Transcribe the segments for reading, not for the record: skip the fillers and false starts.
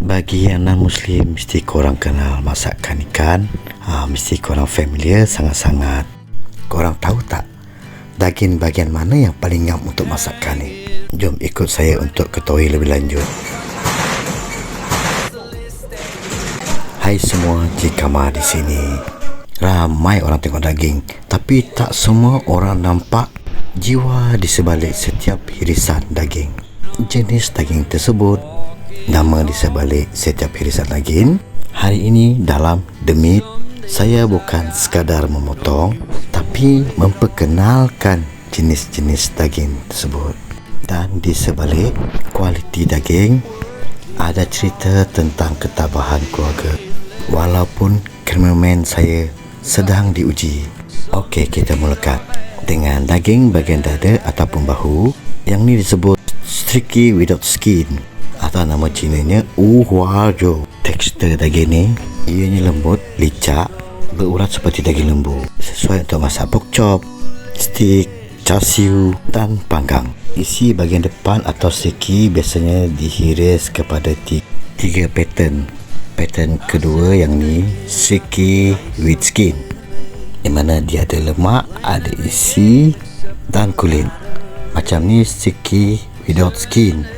Bagi yang non-Muslim, mesti korang kenal masakan ikan. Mesti korang familiar sangat-sangat. Korang tahu tak daging bahagian mana yang paling ngam untuk masakan ni? Jom ikut saya untuk ketahui lebih lanjut. Hai semua, Cik Kamar di sini. Ramai orang tengok daging, tapi tak semua orang nampak jiwa di sebalik setiap irisan daging. Jenis daging tersebut, nama di sebalik setiap irisan daging. Hari ini dalam The Meat, saya bukan sekadar memotong, tapi memperkenalkan jenis-jenis daging tersebut. Dan di sebalik kualiti daging, ada cerita tentang ketabahan keluarga. Walaupun kameraman saya sedang diuji. Okey, kita mulakan dengan daging bahagian dada ataupun bahu. Yang ni disebut sticky without skin, atau nama Cinanya Uhuajo. Tekstur daging ni ianya lembut, licak, berurat seperti daging lembu, sesuai untuk masak pork chop, steak, char siu dan panggang. Isi bahagian depan atau sticky biasanya dihiris kepada tiga pattern. Pattern kedua yang ni sticky with skin, di mana dia ada lemak, ada isi dan kulit. Macam ni sticky without skin.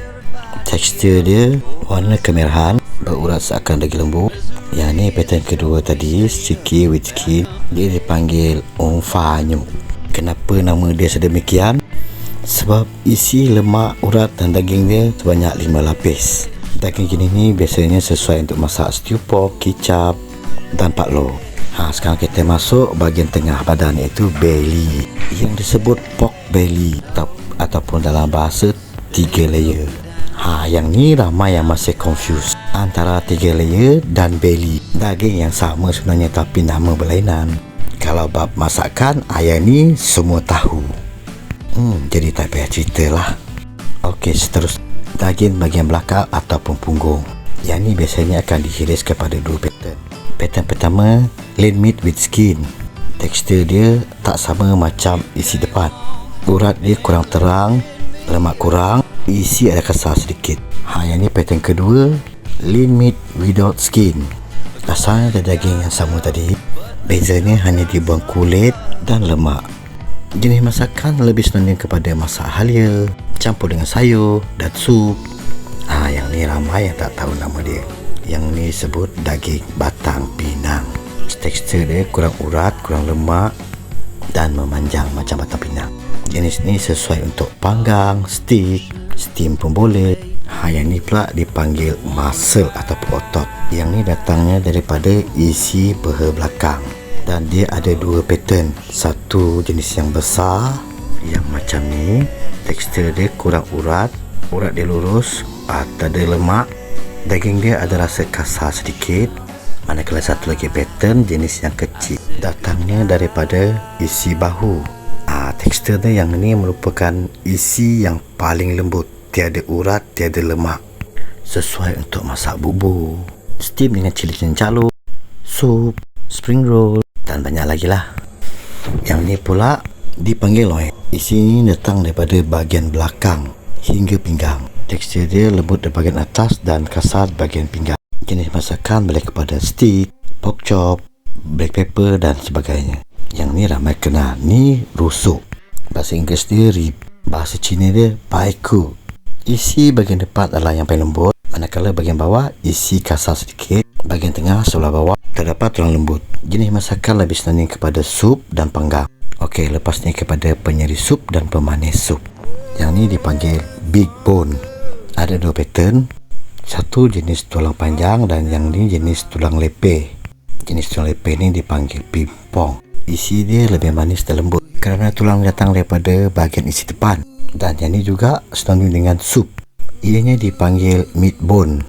Tekstur dia warna kemerahan, berurat seakan daging lembu. Yang ni pattern kedua tadi, sticky with skin, dia dipanggil Onfanyo. Kenapa nama dia sedemikian? Sebab isi lemak, urat dan daging dia sebanyak 5 lapis. Daging jenis ni biasanya sesuai untuk masak stew pork, kicap dan paklo. Sekarang kita masuk bahagian tengah badan, iaitu belly, yang disebut pork belly ataupun dalam bahasa 3 layer. Yang ni ramai yang masih confused antara 3 layer dan belly. Daging yang sama sebenarnya tapi nama berlainan. Kalau bab masakan, ayah ni semua tahu. Jadi tak payah cerita lah. Okey, seterusnya daging bahagian belakang ataupun punggung. Yang ni biasanya akan dihiris kepada 2 pattern. Pattern pertama, lean meat with skin. Tekstur dia tak sama macam isi depan. Urat dia kurang terang, lemak kurang, isi ada kasar sedikit. Yang ni pattern kedua, lean meat without skin. Asalnya ada daging yang sama tadi, bezanya hanya dibuang kulit dan lemak. Jenis masakan lebih senonoh kepada masak halia, campur dengan sayur dan sup. Yang ni ramai yang tak tahu nama dia. Yang ni sebut daging batang pinang. Tekstur dia kurang urat, kurang lemak dan memanjang macam batang pinang. Jenis ni sesuai untuk panggang, steak, steam pun boleh. Yang ni pula dipanggil muscle ataupun otot. Yang ni datangnya daripada isi peha belakang. Dan dia ada 2 pattern. Satu jenis yang besar, yang macam ni. Tekstur dia kurang urat, urat dia lurus, tak ada lemak. Daging dia ada rasa kasar sedikit. Manakala satu lagi pattern jenis yang kecil, datangnya daripada isi bahu. Tekstur dia yang ni merupakan isi yang paling lembut, tiada urat, tiada lemak, sesuai untuk masak bubur, steam dengan cili cincalo, sup, spring roll dan banyak lagi lah. Yang ni pula dipanggil loin. Isi ni datang daripada bahagian belakang hingga pinggang. Tekstur dia lembut di bahagian atas dan kasar di bahagian pinggang. Jenis masakan boleh kepada steak, pork chop, black pepper dan sebagainya. Yang ni ramai kenal, ni rusuk. Bahasa Inggeris dia rib, bahasa Cina dia baiku. Isi bahagian depan adalah yang paling lembut, manakala bahagian bawah isi kasar sedikit. Bahagian tengah sebelah bawah terdapat tulang lembut. Jenis masakan lebih senonoh kepada sup dan panggang. Okey, lepas ni kepada penyeri sup dan pemanis sup. Yang ni dipanggil big bone. Ada 2 pattern. Satu jenis tulang panjang dan yang ni jenis tulang lepeh. Jenis tulang lepeh ni dipanggil pimpong. Isi dia lebih manis dan lembut kerana tulang datang daripada bahagian isi depan. Dan yang ni juga senonoh dengan sup. Ianya dipanggil meat bone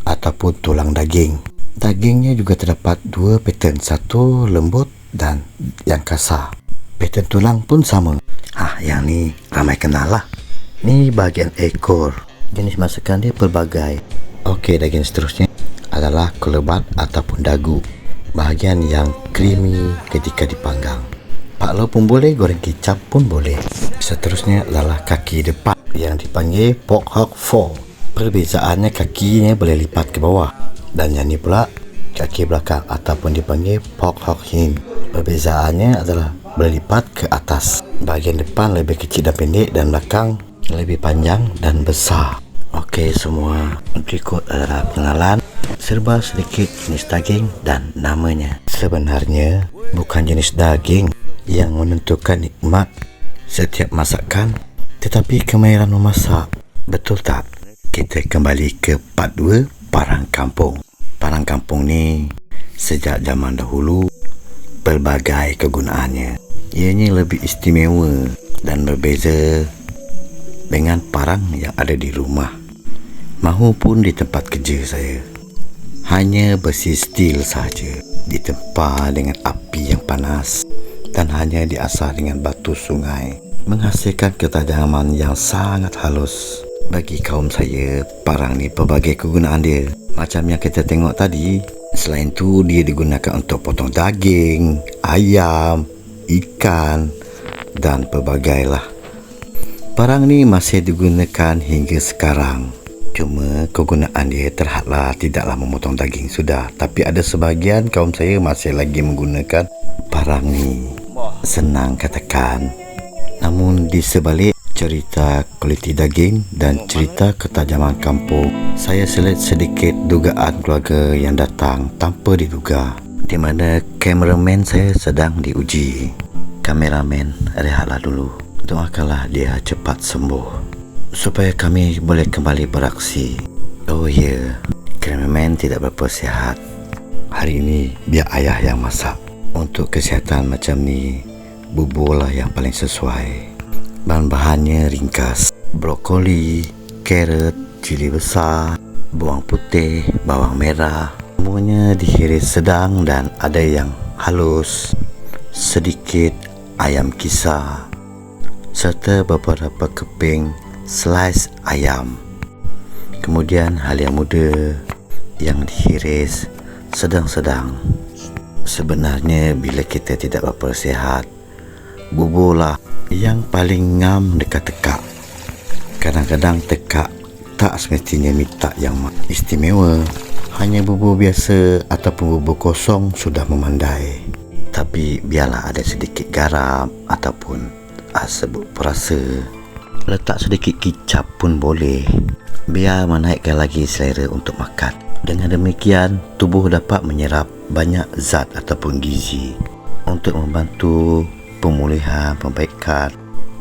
ataupun tulang daging. Dagingnya juga terdapat 2 pattern. Satu lembut dan yang kasar. Pattern tulang pun sama. Yang ni ramai kenal lah. Ni bahagian ekor. Jenis masakan dia pelbagai. Okey, daging seterusnya adalah kelebat ataupun dagu. Bahagian yang creamy ketika dipanggang. Paklo pun boleh, goreng kicap pun boleh. Seterusnya adalah kaki depan yang dipanggil pork hock fore. Perbezaannya kakinya boleh lipat ke bawah, dan yang ni pula kaki belakang ataupun dipanggil pork hock hind. Perbezaannya adalah boleh lipat ke atas. Bahagian depan lebih kecil dan pendek, dan belakang lebih panjang dan besar. Okey semua, berikut adalah pengenalan serba sedikit jenis daging dan namanya. Sebenarnya bukan jenis daging yang menentukan nikmat setiap masakan, tetapi kemahiran memasak. Betul tak? Kita kembali ke part 2, parang kampung. Parang kampung ni sejak zaman dahulu pelbagai kegunaannya. Ianya lebih istimewa dan berbeza dengan parang yang ada di rumah mahupun di tempat kerja saya. Hanya besi steel saja, ditempa dengan api yang panas dan hanya diasah dengan batu sungai, menghasilkan ketajaman yang sangat halus. Bagi kaum saya, parang ni pelbagai kegunaan dia. Macam yang kita tengok tadi, selain tu dia digunakan untuk potong daging, ayam, ikan dan pelbagai lah. Parang ni masih digunakan hingga sekarang. Cuma kegunaan dia terhadlah tidaklah memotong daging sudah, tapi ada sebahagian kaum saya masih lagi menggunakan parang ni. Senang katakan, namun di sebalik cerita kualiti daging dan cerita ketajaman kampung, saya selit sedikit dugaan keluarga yang datang tanpa diduga, di mana kameraman saya sedang diuji. Kameraman, rehatlah dulu. Doakanlah dia cepat sembuh supaya kami boleh kembali beraksi. Oh ya, kameraman tidak berapa sihat. Hari ini biar ayah yang masak. Untuk kesihatan macam ni, bubur lah yang paling sesuai. Bahan-bahannya ringkas: brokoli, carrot, cili besar, bawang putih, bawang merah. Semuanya dihiris sedang dan ada yang halus, sedikit ayam kisar, serta beberapa keping slice ayam. Kemudian halia muda yang dihiris sedang-sedang. Sebenarnya bila kita tidak berapa sihat, buburlah yang paling ngam dekat tekak. Kadang-kadang tekak tak semestinya minta yang istimewa. Hanya bubur biasa ataupun bubur kosong sudah memandai. Tapi biarlah ada sedikit garam ataupun sebut perasa. Letak sedikit kicap pun boleh, biar menaikkan lagi selera untuk makan. Dengan demikian, tubuh dapat menyerap banyak zat ataupun gizi untuk membantu pemulihan, perbaikan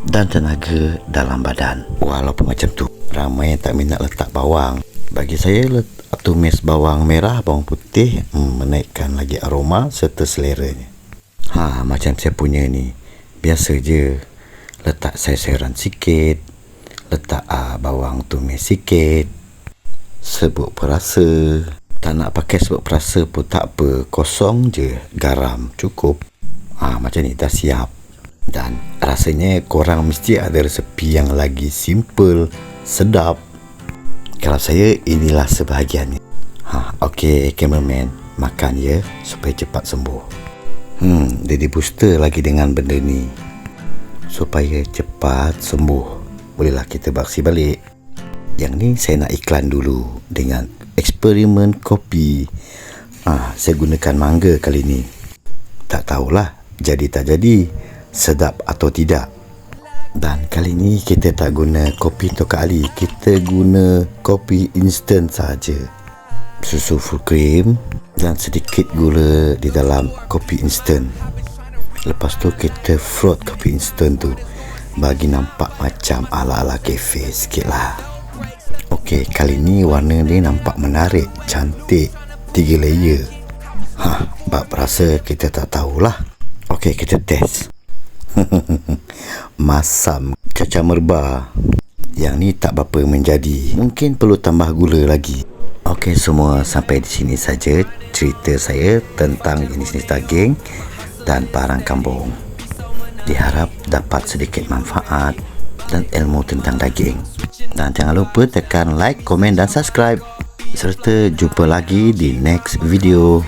dan tenaga dalam badan. Walaupun macam tu, ramai yang tak minat letak bawang. Bagi saya, tumis bawang merah, bawang putih menaikkan lagi aroma serta seleranya. Macam saya punya ni, biasa je. Letak sayur-sayuran sikit, letak bawang tumis sikit, serbuk perasa. Tak nak pakai serbuk perasa pun tak apa, kosong je, garam cukup. Macam ni dah siap. Dan rasanya korang mesti ada resepi yang lagi simple, sedap. Kalau saya, inilah sebahagiannya. Okey, cameraman, makan ya supaya cepat sembuh. Dia booster lagi dengan benda ni supaya cepat sembuh. Bolehlah kita beraksi balik. Yang ni saya nak iklan dulu dengan eksperimen kopi. Saya gunakan mangga kali ni. Tak tahulah jadi tak jadi, sedap atau tidak. Dan kali ni kita tak guna kopi Toka Ali, kita guna kopi instant saja. Susu full cream dan sedikit gula di dalam kopi instant. Lepas tu kita float kopi instant tu bagi nampak macam ala-ala kafe sikit lah. Okey, kali ni warna ni nampak menarik, cantik, 3 layer. Bab rasa kita tak tahulah. Okey, kita test. Masam cacah merba. Yang ni tak berapa menjadi, mungkin perlu tambah gula lagi. Okey semua, sampai di sini saja cerita saya tentang jenis-jenis daging dan parang kampung. Diharap dapat sedikit manfaat dan ilmu tentang daging. Dan jangan lupa tekan like, komen dan subscribe. Serta jumpa lagi di next video.